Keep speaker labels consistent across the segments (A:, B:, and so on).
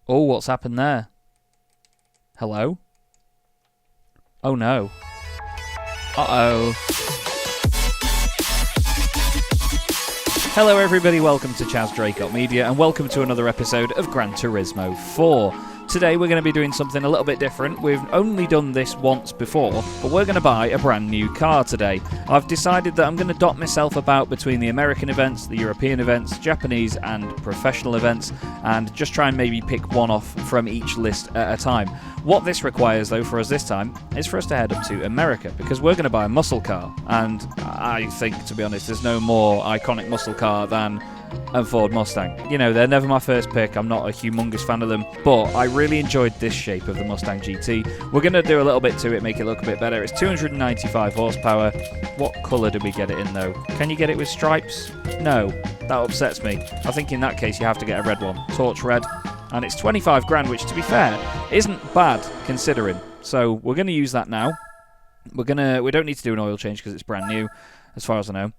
A: Oh, what's happened there? Hello? Oh no. Uh-oh. Hello everybody, welcome to Chaz Draycott Media and welcome to another episode of Gran Turismo 4. Today we're going to be doing something a little bit different. We've only done this once before, but we're going to buy a brand new car today. I've decided that I'm going to dot myself about between the American events, the European events, Japanese and professional events, and just try and maybe pick one off from each list at a time. What this requires, though, for us this time, is for us to head up to America, because we're going to buy a muscle car, and I think, to be honest, there's no more iconic muscle car than a Ford Mustang. You know, they're never my first pick, I'm not a humongous fan of them, but I really enjoyed this shape of the Mustang GT. We're going to do a little bit to it, make it look a bit better. It's 295 horsepower. What colour did we get it in, though? Can you get it with stripes? No, that upsets me. I think in that case you have to get a red one. Torch red. And it's 25 grand, which, to be fair, isn't bad considering. So we're going to use that now. We don't need to do an oil change because it's brand new, as far as I know.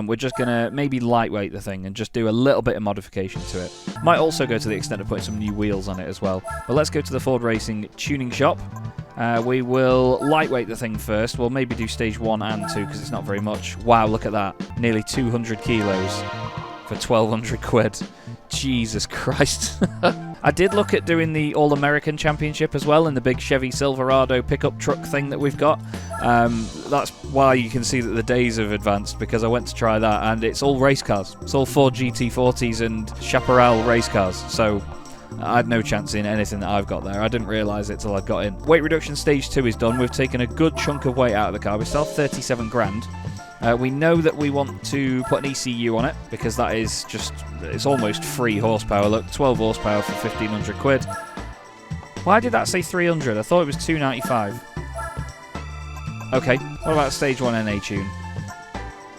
A: We're just going to maybe lightweight the thing and just do a little bit of modification to it. Might also go to the extent of putting some new wheels on it as well. But let's go to the Ford Racing tuning shop. We will lightweight the thing first. We'll maybe do stage 1 and 2 because it's not very much. Wow, look at that. Nearly 200 kilos for 1,200 quid. Jesus Christ. I did look at doing the All-American Championship as well in the big Chevy Silverado pickup truck thing that we've got. That's why you can see that the days have advanced, because I went to try that and it's all race cars. It's all Ford GT40s and Chaparral race cars. So I had no chance in anything that I've got there. I didn't realise it till I got in. Weight reduction stage 2 is done. We've taken a good chunk of weight out of the car. We still have 37 grand. We know that we want to put an ECU on it, because that is just, it's almost free horsepower. Look, 12 horsepower for 1,500 quid. Why did that say 300? I thought it was 295. Okay, what about stage 1 NA tune?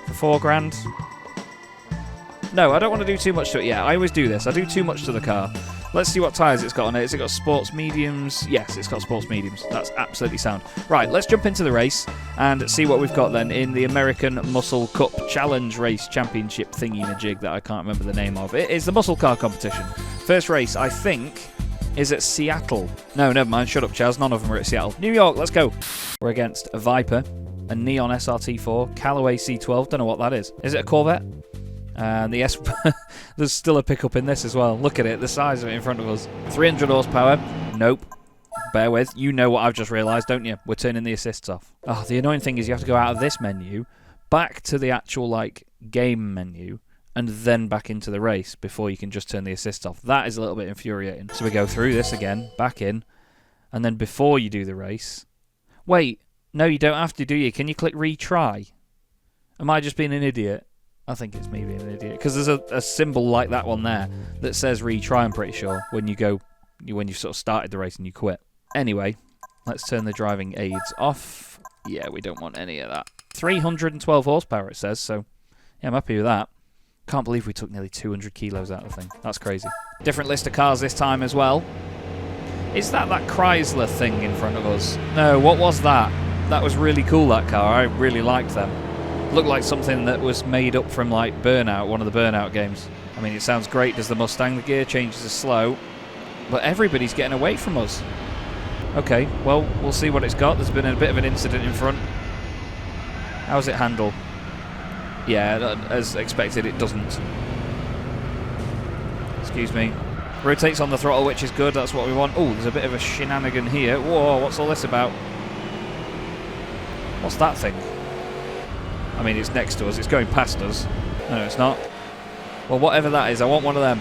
A: For 4 grand? No, I don't want to do too much to it yet. I always do this. I do too much to the car. Let's see what tyres it's got on it. Has it got sports mediums? Yes, it's got sports mediums. That's absolutely sound. Right, let's jump into the race and see what we've got then in the American Muscle Cup Challenge Race Championship thingy-majig that I can't remember the name of. It is the muscle car competition. First race, I think, is at Seattle. No, never mind. Shut up, Chaz. None of them are at Seattle. New York, let's go. We're against a Viper, a Neon SRT4, Callaway C12. Don't know what that is. Is it a Corvette? And the there's still a pickup in this as well. Look at it, the size of it in front of us. 300 horsepower. Nope. Bear with. You know what I've just realised, don't you? We're turning the assists off. Oh, the annoying thing is you have to go out of this menu, back to the actual, like, game menu, and then back into the race before you can just turn the assists off. That is a little bit infuriating. So we go through this again, back in, and then before you do the race... Wait, no, you don't have to, do you? Can you click retry? Am I just being an idiot? I think it's me being an idiot, because there's a symbol like that one there that says retry, I'm pretty sure, when you sort of started the race and you quit. Anyway, let's turn the driving aids off. Yeah, we don't want any of that. 312 horsepower it says, so yeah, I'm happy with that. Can't believe we took nearly 200 kilos out of the thing. That's crazy. Different list of cars this time as well. Is that Chrysler thing in front of us? No, what was that? That was really cool, that car. I really liked them. Looked like something that was made up from, like, Burnout, one of the Burnout games. I mean, it sounds great, does the Mustang. The gear changes are slow, but everybody's getting away from us. Okay, well, we'll see what it's got. There's been a bit of an incident in front. How's it handle? Yeah, as expected, it doesn't. Excuse me. Rotates on the throttle, which is good. That's what we want. Oh, there's a bit of a shenanigan here. Whoa, what's all this about? What's that thing? I mean, it's next to us. It's going past us. No, it's not. Well, whatever that is, I want one of them.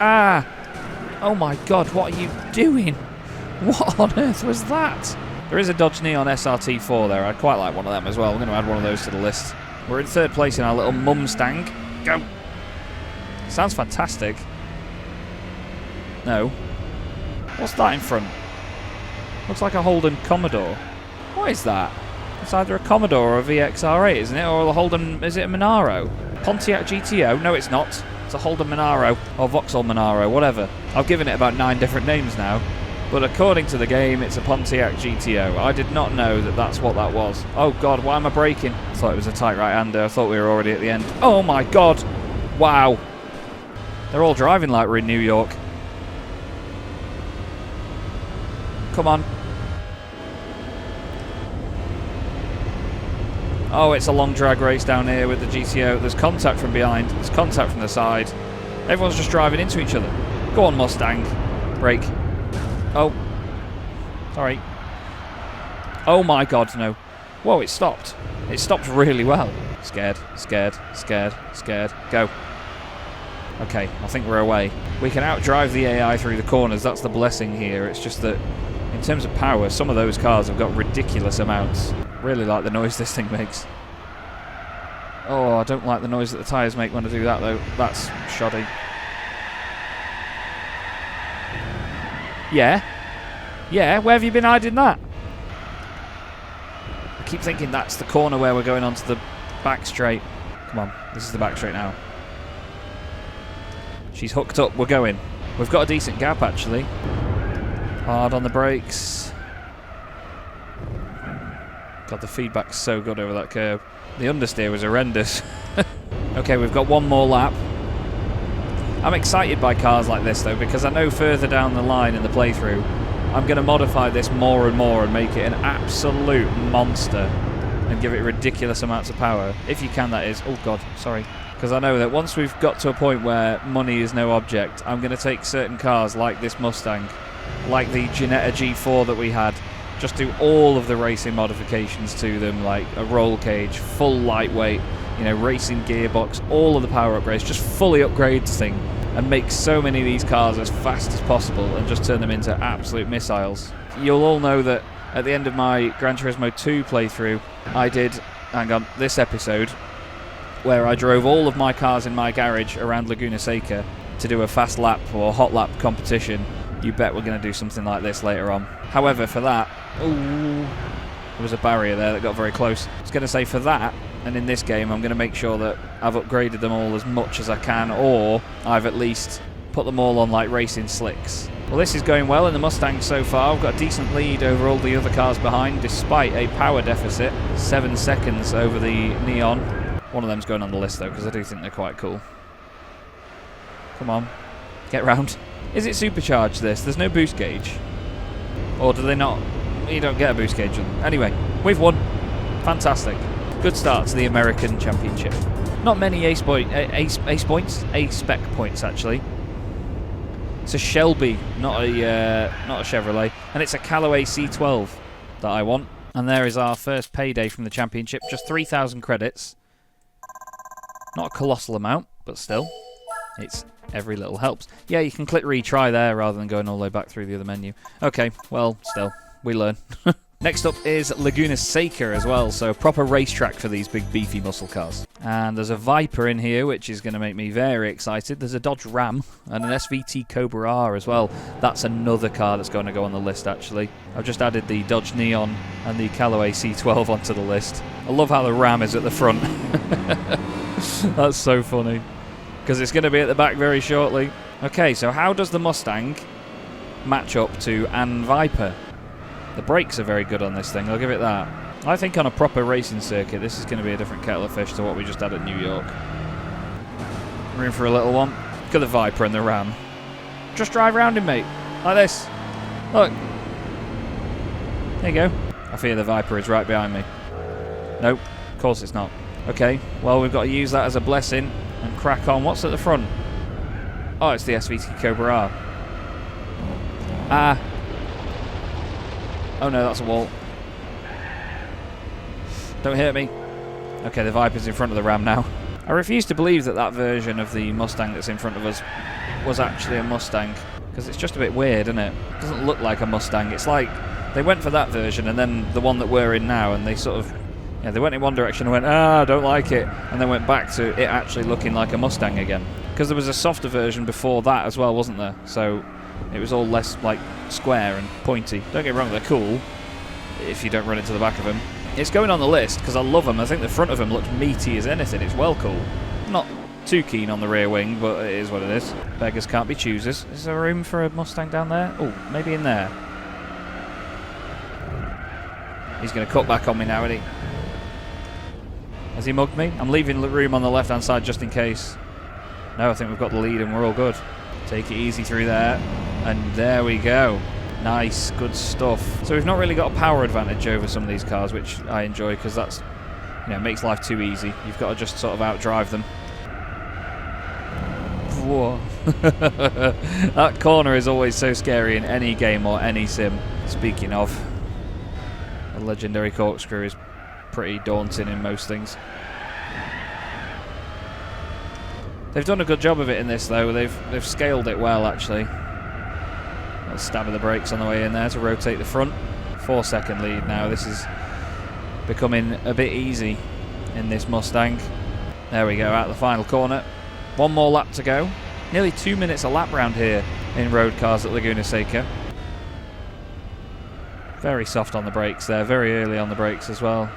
A: Ah! Oh my god, what are you doing? What on earth was that? There is a Dodge Neon SRT4 there. I'd quite like one of them as well. I'm going to add one of those to the list. We're in third place in our little Mumstang. Go! Sounds fantastic. No. What's that in front? Looks like a Holden Commodore. What is that? It's either a Commodore or a VXR8, isn't it? Or a Holden... Is it a Monaro? Pontiac GTO? No, it's not. It's a Holden Monaro. Or Vauxhall Monaro, whatever. I've given it about 9 different names now. But according to the game, it's a Pontiac GTO. I did not know that that's what that was. Oh, God, why am I braking? I thought it was a tight right-hander. I thought we were already at the end. Oh, my God. Wow. They're all driving like we're in New York. Come on. Oh, it's a long drag race down here with the GTO. There's contact from behind. There's contact from the side. Everyone's just driving into each other. Go on, Mustang. Brake. Oh. Sorry. Oh my god, no. Whoa, it stopped. It stopped really well. Scared, scared, scared, scared. Go. Okay, I think we're away. We can outdrive the AI through the corners. That's the blessing here. It's just that in terms of power, some of those cars have got ridiculous amounts. Really like the noise this thing makes. Oh, I don't like the noise that the tyres make when I do that, though. That's shoddy. Yeah? Yeah, where have you been hiding that? I keep thinking that's the corner where we're going onto the back straight. Come on, this is the back straight now. She's hooked up, we're going. We've got a decent gap, actually. Hard on the brakes. God, the feedback's so good over that curve. The understeer was horrendous. Okay, we've got one more lap. I'm excited by cars like this, though, because I know further down the line in the playthrough, I'm going to modify this more and more and make it an absolute monster and give it ridiculous amounts of power. If you can, that is. Oh, God, sorry. Because I know that once we've got to a point where money is no object, I'm going to take certain cars like this Mustang, like the Ginetta G4 that we had, just do all of the racing modifications to them, like a roll cage, full lightweight, you know, racing gearbox, all of the power upgrades, just fully upgrade the thing and make so many of these cars as fast as possible and just turn them into absolute missiles. You'll all know that at the end of my Gran Turismo 2 playthrough, I did, hang on, this episode, where I drove all of my cars in my garage around Laguna Seca to do a fast lap or hot lap competition. You bet we're going to do something like this later on. However, for that, ooh, there was a barrier there that got very close. I was going to say for that, and in this game, I'm going to make sure that I've upgraded them all as much as I can, or I've at least put them all on like racing slicks. Well, this is going well in the Mustang so far. I've got a decent lead over all the other cars behind, despite a power deficit. 7 seconds over the Neon. One of them's going on the list, though, because I do think they're quite cool. Come on. Get round. Is it supercharged, this? There's no boost gauge. Or do they not? You don't get a boost gauge. Anyway, we've won. Fantastic. Good start to the American Championship. Not many ace spec points, actually. It's a Shelby, not a Chevrolet. And it's a Callaway C12 that I want. And there is our first payday from the championship. Just 3,000 credits. Not a colossal amount, but still. It's every little helps. Yeah, you can click retry there rather than going all the way back through the other menu. Okay, well, still, we learn. Next up is Laguna Seca as well, so a proper racetrack for these big beefy muscle cars. And there's a Viper in here, which is going to make me very excited. There's a Dodge Ram and an SVT Cobra R as well. That's another car that's going to go on the list, actually. I've just added the Dodge Neon and the Callaway C12 onto the list. I love how the Ram is at the front. That's so funny. Because it's going to be at the back very shortly. Okay, so how does the Mustang match up to an Viper? The brakes are very good on this thing, I'll give it that. I think on a proper racing circuit, this is going to be a different kettle of fish to what we just had at New York. We're in for a little one. Look at the Viper and the Ram. Just drive around him, mate. Like this. Look. There you go. I fear the Viper is right behind me. Nope, of course it's not. Okay, well, we've got to use that as a blessing and crack on. What's at the front? Oh, it's the SVT Cobra R. Ah. Oh no, that's a wall. Don't hit me. Okay, the Viper's in front of the Ram now. I refuse to believe that that version of the Mustang that's in front of us was actually a Mustang, because it's just a bit weird, isn't it? It doesn't look like a Mustang. It's like they went for that version and then the one that we're in now, and they sort of, yeah, they went in one direction and went, I don't like it, and then went back to it actually looking like a Mustang again. Because there was a softer version before that as well, wasn't there? So it was all less like square and pointy. Don't get me wrong, they're cool if you don't run into the back of them. It's going on the list because I love them. I think the front of them looks meaty as anything. It's well cool. Not too keen on the rear wing, but it is what it is. Beggars can't be choosers. Is there room for a Mustang down there? Oh, maybe in there. He's going to cut back on me now, isn't he? Has he mugged me? I'm leaving the room on the left-hand side just in case. No, I think we've got the lead and we're all good. Take it easy through there. And there we go. Nice, good stuff. So we've not really got a power advantage over some of these cars, which I enjoy because that's, you know, makes life too easy. You've got to just sort of outdrive them. Whoa. That corner is always so scary in any game or any sim. Speaking of, a legendary corkscrew is pretty daunting in most things. They've done a good job of it in this though. They've scaled it well actually. A stab of the brakes on the way in there to rotate the front. 4-second lead now. This is becoming a bit easy in this Mustang. There we go, out the final corner. One more lap to go. Nearly 2 minutes a lap round here in road cars at Laguna Seca. Very soft on the brakes there, very early on the brakes as well.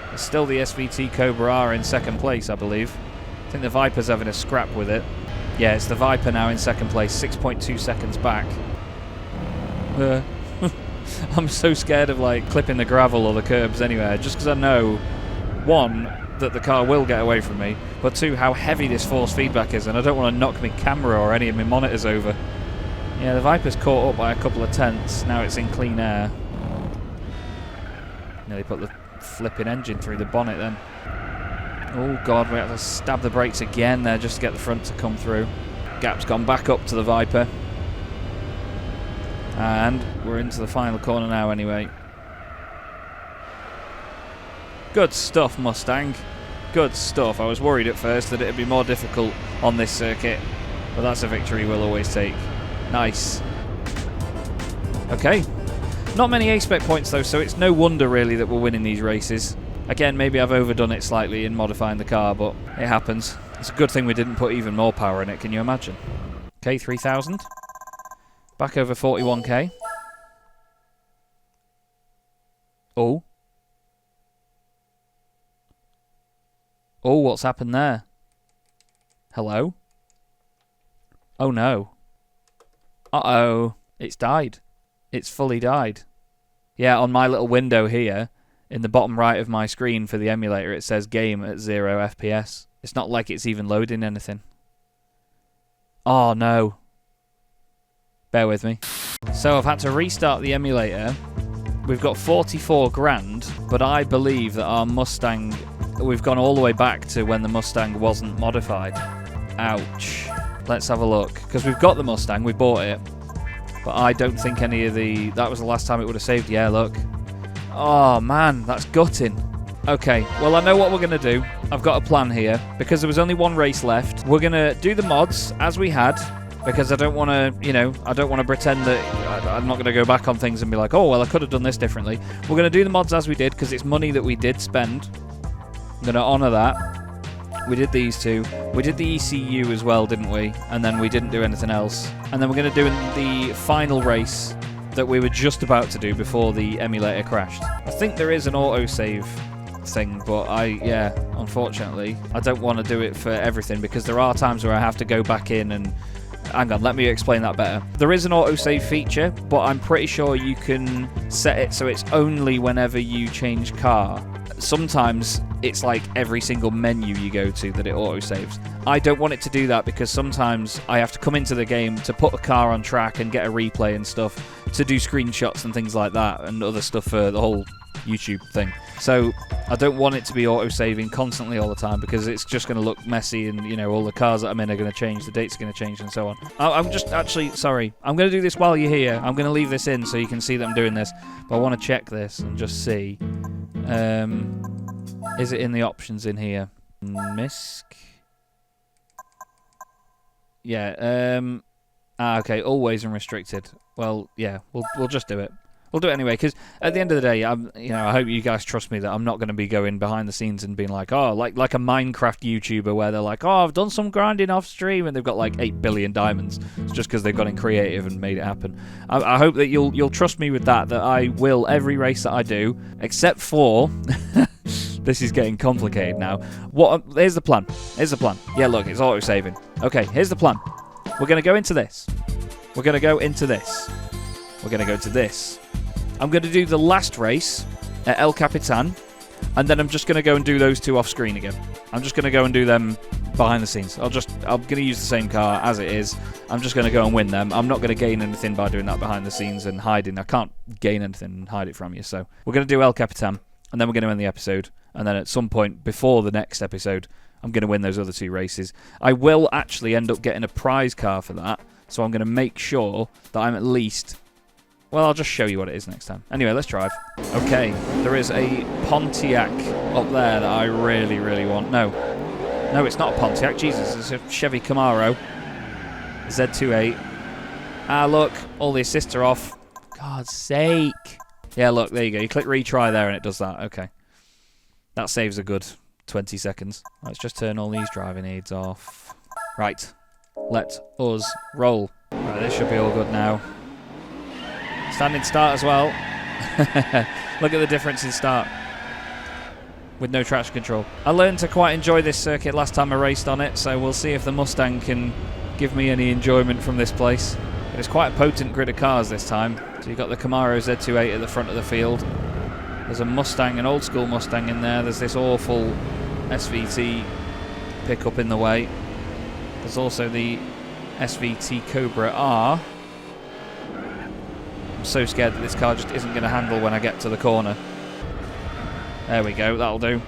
A: There's still the SVT Cobra R in second place, I believe. I think the Viper's having a scrap with it. Yeah, it's the Viper now in second place, 6.2 seconds back. I'm so scared of like clipping the gravel or the curbs anywhere, just because I know, one, that the car will get away from me, but two, how heavy this force feedback is, and I don't want to knock my camera or any of my monitors over. Yeah, the Viper's caught up by a couple of tenths, now it's in clean air. Nearly put the flipping engine through the bonnet then. Oh god, we have to stab the brakes again there just to get the front to come through. Gap's gone back up to the Viper. And we're into the final corner now anyway. Good stuff, Mustang. Good stuff. I was worried at first that it would be more difficult on this circuit, but that's a victory we'll always take. Nice. Okay. Not many A-Spec points though, so it's no wonder really that we're winning these races. Again, maybe I've overdone it slightly in modifying the car, but it happens. It's a good thing we didn't put even more power in it, can you imagine? Okay, 3,000. Back over 41k. Oh. Oh, what's happened there? Hello? Oh no. Uh-oh. It's died. It's fully died. Yeah, on my little window here, in the bottom right of my screen for the emulator, it says game at 0 FPS. It's not like it's even loading anything. Oh no. Bear with me. So I've had to restart the emulator. We've got 44 grand, but I believe that our Mustang, we've gone all the way back to when the Mustang wasn't modified. Ouch. Let's have a look. Because we've got the Mustang, we bought it. But I don't think any of the... That was the last time it would have saved. Yeah, look. Oh, man, that's gutting. Okay, well, I know what we're going to do. I've got a plan here. Because there was only one race left. We're going to do the mods as we had. Because I don't want to, you know, I don't want to pretend that I'm not going to go back on things and be like, oh, well, I could have done this differently. We're going to do the mods as we did because it's money that we did spend. I'm going to honour that. We did these two. We did the ECU as well, didn't we? And then we didn't do anything else. And then we're going to do the final race that we were just about to do before the emulator crashed. I think there is an autosave thing, but yeah, unfortunately, I don't want to do it for everything because there are times where I have to go back in and... Hang on, let me explain that better. There is an autosave feature, but I'm pretty sure you can set it so it's only whenever you change car. Sometimes it's like every single menu you go to that it autosaves. I don't want it to do that because sometimes I have to come into the game to put the car on track and get a replay and stuff to do screenshots and things like that and other stuff for the whole YouTube thing. So I don't want it to be autosaving constantly all the time because it's just going to look messy and, you know, all the cars that I'm in are going to change, the dates are going to change and so on. I'm just actually, sorry, I'm going to do this while you're here. I'm going to leave this in so you can see that I'm doing this, but I want to check this and just see. Is it in the options in here? MISC? Yeah, okay, always unrestricted. Well, yeah, we'll just do it. We'll do it anyway, because at the end of the day, I hope you guys trust me that I'm not going to be going behind the scenes and being like, oh, like a Minecraft YouTuber where they're like, oh, I've done some grinding off stream and they've got like 8 billion diamonds. It's just because they've got in creative and made it happen. I hope that you'll trust me with that I will every race that I do, except for... This is getting complicated now. Here's the plan. Here's the plan. Yeah, look, it's auto-saving. Okay, here's the plan. We're going to go into this. We're going to go into this. We're going to go to this. I'm going to do the last race at El Capitan, and then I'm just going to go and do those two off screen again. I'm just going to go and do them behind the scenes. I'm going to use the same car as it is. I'm just going to go and win them. I'm not going to gain anything by doing that behind the scenes and hiding. I can't gain anything and hide it from you. So we're going to do El Capitan, and then we're going to end the episode. And then at some point before the next episode, I'm going to win those other 2 races. I will actually end up getting a prize car for that. So I'm going to make sure that I'm at least... Well, I'll just show you what it is next time. Anyway, let's drive. Okay, there is a Pontiac up there that I really, really want. No, it's not a Pontiac. Jesus, it's a Chevy Camaro Z28. Ah, look, all the assists are off. God's sake. Yeah, look, there you go. You click retry there and it does that. Okay. That saves a good 20 seconds. Let's just turn all these driving aids off. Right, let us roll. Right, this should be all good now. Standing start as well. Look at the difference in start with no traction control. I learned to quite enjoy this circuit last time I raced on it, so we'll see if the Mustang can give me any enjoyment from this place. But it's quite a potent grid of cars this time. So you've got the Camaro Z28 at the front of the field. There's a Mustang, an old school Mustang in there. There's this awful SVT pickup in the way. There's also the SVT Cobra R. I'm so scared that this car just isn't going to handle when I get to the corner. There we go, that'll do.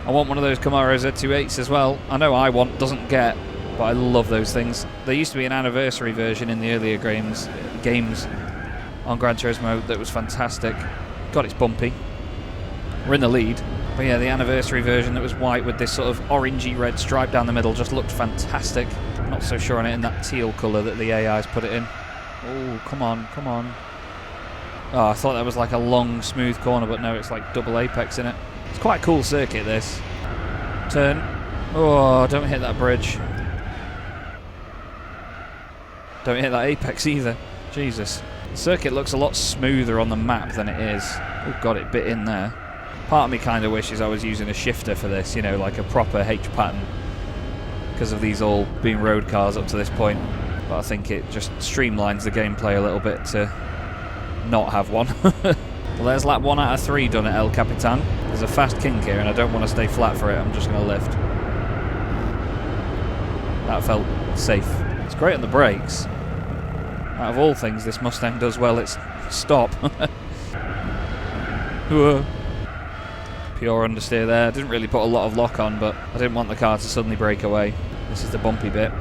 A: I want one of those Camaro Z28s as well. I know doesn't get, but I love those things. There used to be an anniversary version in the earlier games on Gran Turismo that was fantastic. God, it's bumpy. We're in the lead. But yeah, the anniversary version that was white with this sort of orangey red stripe down the middle just looked fantastic. I'm not so sure on it in that teal colour that the AI's put it in. Oh, come on, come on. Oh, I thought that was like a long, smooth corner, but no, it's like double apex in it. It's quite a cool circuit, this. Turn. Oh, don't hit that bridge. Don't hit that apex either. Jesus. The circuit looks a lot smoother on the map than it is. Oh, God, it bit in there. Part of me kind of wishes I was using a shifter for this, you know, like a proper H pattern, because of these all being road cars up to this point. But I think it just streamlines the gameplay a little bit to not have one. Well, there's lap 1 out of 3 done at El Capitan. There's a fast kink here and I don't want to stay flat for it. I'm just going to lift. That felt safe. It's great on the brakes. Out of all things this Mustang does well, it's stop. Pure understeer there. Didn't really put a lot of lock on, but I didn't want the car to suddenly break away. This is the bumpy bit.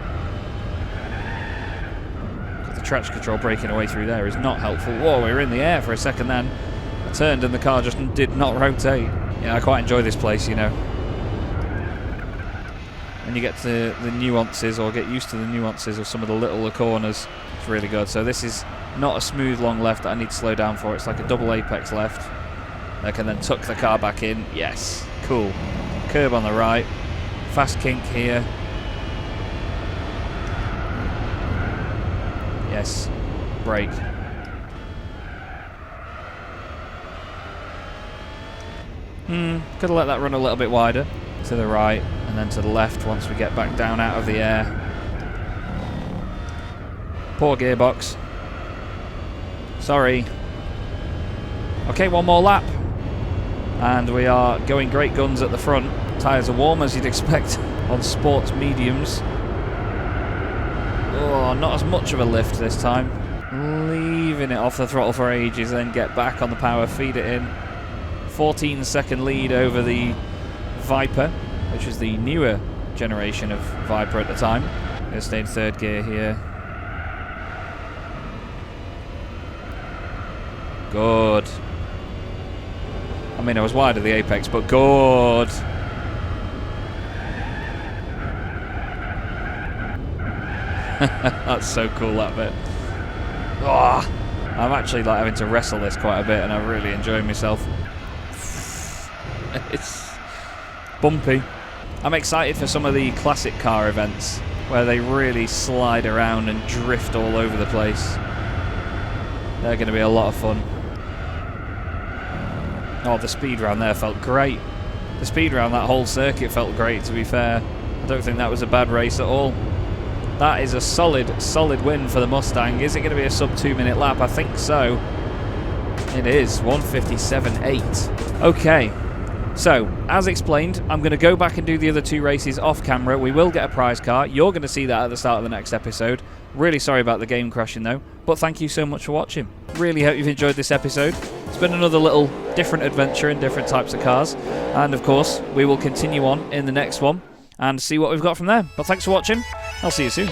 A: Traction control breaking away through there is not helpful. Whoa, we were in the air for a second then. I turned and the car just did not rotate. Yeah, I quite enjoy this place, you know. When you get to the nuances, or get used to the nuances of some of the littler corners, it's really good. So this is not a smooth long left that I need to slow down for. It's like a double apex left. I can then tuck the car back in. Yes, cool. Curb on the right. Fast kink here. Yes, brake. Could have let that run a little bit wider. To the right, and then to the left once we get back down out of the air. Poor gearbox. Sorry. Okay, one more lap. And we are going great guns at the front. Tyres are warm as you'd expect on sports mediums. Oh, not as much of a lift this time. Leaving it off the throttle for ages, then get back on the power, feed it in. 14-second lead over the Viper, which was the newer generation of Viper at the time. Going to stay in third gear here. Good. I mean, I was wide of the apex, but good. That's so cool, that bit. Oh, I'm actually like having to wrestle this quite a bit, and I'm really enjoying myself. It's bumpy. I'm excited for some of the classic car events where they really slide around and drift all over the place. They're going to be a lot of fun. Oh, the speed round there felt great. The speed round that whole circuit felt great, to be fair. I don't think that was a bad race at all. That is a solid win for the Mustang. Is it going to be a sub 2 minute lap? I think so. It is. 1:57.8. Okay. So, as explained, I'm going to go back and do the other 2 races off camera. We will get a prize car. You're going to see that at the start of the next episode. Really sorry about the game crashing though, but thank you so much for watching. Really hope you've enjoyed this episode. It's been another little different adventure in different types of cars. And of course, we will continue on in the next one and see what we've got from there. But thanks for watching. I'll see you soon.